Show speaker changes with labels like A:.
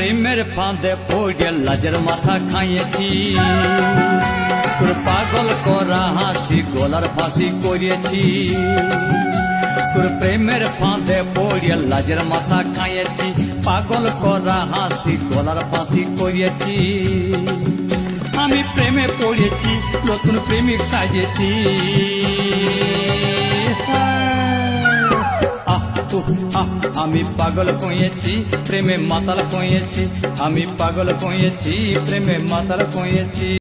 A: প্রেমের ফাঁদে পড়ে লাজের মাথা খাইয়েছি, তোর পাগল করা হাসি গলার ফাঁসি করিয়েছি। তোর প্রেমের ফাঁদে পড়ে লাজের মাথা খাইয়েছি, পাগল করা হাসি গলার ফাঁসি করিয়েছি। আমি প্রেমে পড়েছি, নতুন প্রেমিক সাজিয়েছি। আমি পাগল কইয়েছি, প্রেমে মাতাল কইয়েছি। আমি পাগল কইয়েছি, প্রেমে মাতাল কইয়েছি।